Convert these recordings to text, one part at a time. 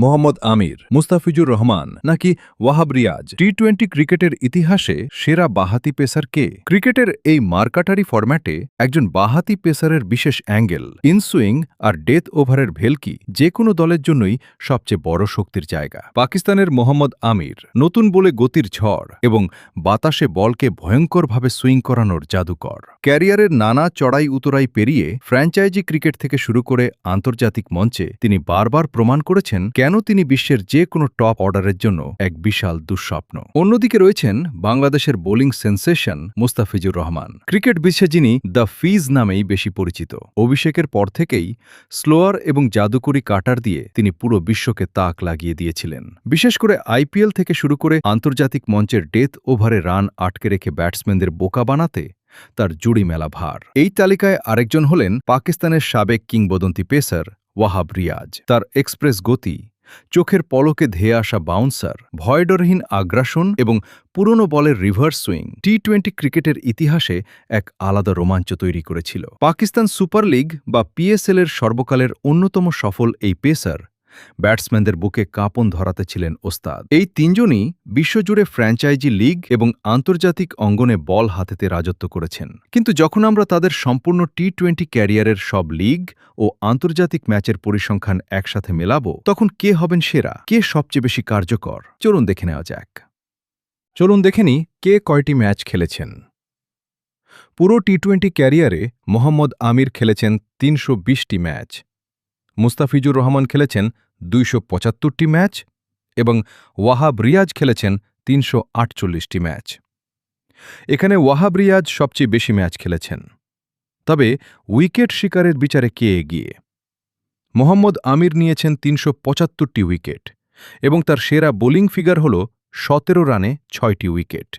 মোহাম্মদ আমির, মুস্তাফিজুর রহমান নাকি ওয়াহাব রিয়াজ? টি-20 ক্রিকেটের ইতিহাসে সেরা বাঁহাতি পেসার কে? ক্রিকেটের এই মারকাটারি ফরম্যাটে একজন বাঁহাতি পেসারের বিশেষ অ্যাঙ্গেল, ইনসুইং আর ডেথ ওভারের ভেলকি যে কোনো দলের জন্যই সবচেয়ে বড় শক্তির জায়গা। পাকিস্তানের মোহাম্মদ আমির নতুন বলে গতির ঝড় এবং বাতাসে বলকে ভয়ঙ্করভাবে সুইং করানোর জাদুকর। ক্যারিয়ারের নানা চড়াই উতরাই পেরিয়ে ফ্র্যাঞ্চাইজি ক্রিকেট থেকে শুরু করে আন্তর্জাতিক মঞ্চে তিনি বারবার প্রমাণ করেছেন কেন তিনি বিশ্বের যে কোনো টপ অর্ডারের জন্য এক বিশাল দুঃস্বপ্ন। অন্যদিকে রয়েছেন বাংলাদেশের bowling sensation Mustafizur Rahman, cricket বিশ্বে যিনি দ্য ফিজ নামেই বেশি পরিচিত। অভিষেকের পর থেকেই স্লোয়ার এবং জাদুকরি কাটার দিয়ে তিনি পুরো বিশ্বকে তাক লাগিয়ে দিয়েছিলেন। বিশেষ করে আইপিএল থেকে শুরু করে আন্তর্জাতিক মঞ্চের ডেথ ওভারে রান আটকে রেখে ব্যাটসম্যানদের বোকা বানাতে তার জুড়ি মেলা ভার। এই তালিকায় আরেকজন হলেন পাকিস্তানের সাবেক কিংবদন্তি পেসার ওয়াহাব রিয়াজ। তার এক্সপ্রেস গতি, চোখের পলকে ধেয়ে আসা বাউন্সার, ভয়ডরহীন আগ্রাসন এবং পুরনো বলের রিভার্স সুইং টি-20 ক্রিকেটের ইতিহাসে এক আলাদা রোমাঞ্চ তৈরি করেছিল। পাকিস্তান সুপার লিগ বা পিএসএল-এর সর্বকালের অন্যতম সফল এই পেসার ব্যাটসম্যানদের বুকে কাঁপন ধরাতে ছিলেন ওস্তাদ। এই তিনজনই বিশ্বজুড়ে ফ্র্যাঞ্চাইজি লিগ এবং আন্তর্জাতিক অঙ্গনে বল হাতেতে রাজত্ব করেছেন। কিন্তু যখন আমরা তাদের সম্পূর্ণ টি-20 ক্যারিয়ারের সব লিগ ও আন্তর্জাতিক ম্যাচের পরিসংখ্যান একসাথে মেলাবো, তখন কে হবেন সেরা, কে সবচেয়ে বেশি কার্যকর? চলুন দেখে নেওয়া যাক। চলুন দেখে নিই কে কয়টি ম্যাচ খেলেছেন। পুরো টি-20 ক্যারিয়ারে মোহাম্মদ আমির খেলেছেন ৩২০টি ম্যাচ, মুস্তাফিজুর রহমান খেলেছেন ২৭৫টি ম্যাচ এবং ওয়াহাব রিয়াজ খেলেছেন ৩৪৮টি ম্যাচ। এখানে ওয়াহাব রিয়াজ সবচেয়ে বেশি ম্যাচ খেলেছেন। তবে উইকেট শিকারের বিচারে কে এগিয়ে? মোহাম্মদ আমির নিয়েছেন ৩৭৫টি উইকেট এবং তার সেরা বোলিং ফিগার হল ১৭ রানে ৬টি উইকেট।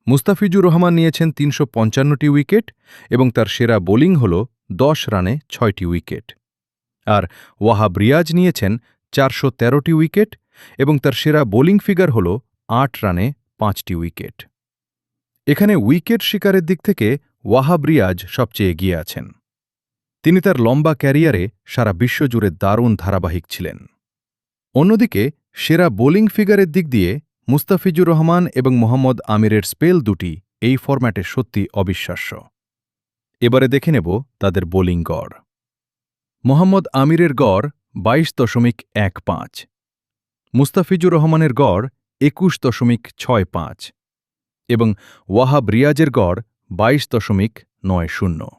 মুস্তাফিজুর রহমান নিয়েছেন ৩৫৫টি উইকেট এবং তার সেরা বোলিং হল ১০ রানে ৬টি উইকেট। আর ওয়াহাব রিয়াজ নিয়েছেন ৪১৩টি উইকেট এবং তার সেরা বোলিং ফিগার হল ৮ রানে ৫টি উইকেট। এখানে উইকেট শিকারের দিক থেকে ওয়াহাব রিয়াজ সবচেয়ে এগিয়ে আছেন। তিনি তার লম্বা ক্যারিয়ারে সারা বিশ্বজুড়ে দারুণ ধারাবাহিক ছিলেন। অন্যদিকে সেরা বোলিং ফিগারের দিক দিয়ে মুস্তাফিজুর রহমান এবং মোহাম্মদ আমিরের স্পেল দুটি এই ফরম্যাটে সত্যি অবিশ্বাস্য। এবারে দেখে নেব তাদের বোলিং গড়। মোহাম্মদ আমিরের গড় ২২.১৫, মুস্তাফিজুর রহমানের গড় ২১.৬৫ এবং ওয়াহাব রিয়াজের গড় ২২.৯০।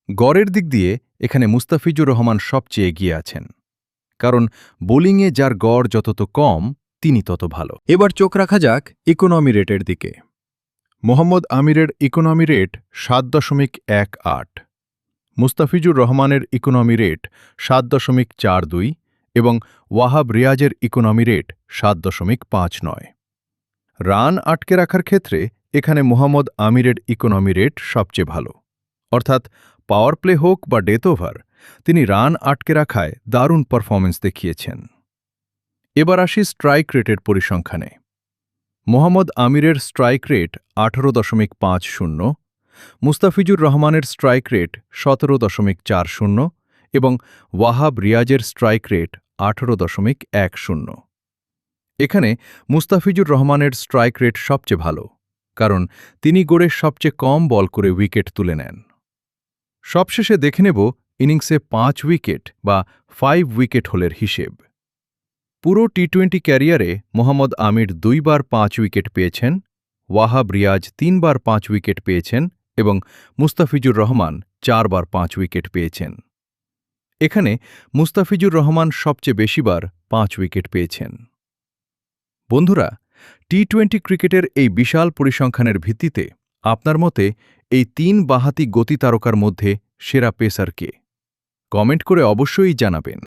গড়ের দিক দিয়ে এখানে মুস্তাফিজুর রহমান সবচেয়ে এগিয়ে আছেন, কারণ বোলিংয়ে যার গড় যত কম তিনি তত ভালো। এবার চোখ রাখা যাক ইকোনমি রেটের দিকে। মোহাম্মদ আমিরের ইকোনমি রেট ৭.১৮, মুস্তাফিজুর রহমানের ইকোনমি রেট ৭.৪২ এবং ওয়াহাব রিয়াজের ইকোনমি রেট ৭.৫৯। রান আটকে রাখার ক্ষেত্রে এখানে মোহাম্মদ আমিরের ইকোনমি রেট সবচেয়ে ভালো, অর্থাৎ পাওয়ার প্লে হোক বা ডেথ ওভার, তিনি রান আটকে রাখায় দারুণ পারফরম্যান্স দেখিয়েছেন। এবার আসি স্ট্রাইক রেটের পরিসংখ্যানে। মোহাম্মদ আমিরের স্ট্রাইক রেট ১৮.৫০, মুস্তাফিজুর রহমানের স্ট্রাইক রেট ১৭.৪০ এবং ওয়াহাব রিয়াজের স্ট্রাইক রেট ১৮.১০। এখানে মুস্তাফিজুর রহমানের স্ট্রাইক রেট সবচেয়ে ভালো, কারণ তিনি গড়ে সবচেয়ে কম বল করে উইকেট তুলে নেন। সবশেষে দেখে নেব ইনিংসে ৫ উইকেট বা 5 উইকেট হোলের হিসেব। পুরো টি-20 ক্যারিয়ারে মোহাম্মদ আমির ২ বার ৫ উইকেট পেয়েছেন, ওয়াহাব রিয়াজ ৩ বার ৫ উইকেট পেয়েছেন এবং মুস্তাফিজুর রহমান ৪ বার ৫ উইকেট পেয়েছেন। এখানে মুস্তাফিজুর রহমান সবচেয়ে বেশিবার ৫ উইকেট পেয়েছেন। বন্ধুরা, টি-20 ক্রিকেটের এই বিশাল পরিসংখ্যানের ভিত্তিতে আপনার মতে এই ৩ বাঁহাতি গতি তারকার মধ্যে সেরা পেসার কে? কমেন্ট করে অবশ্যই জানাবেন।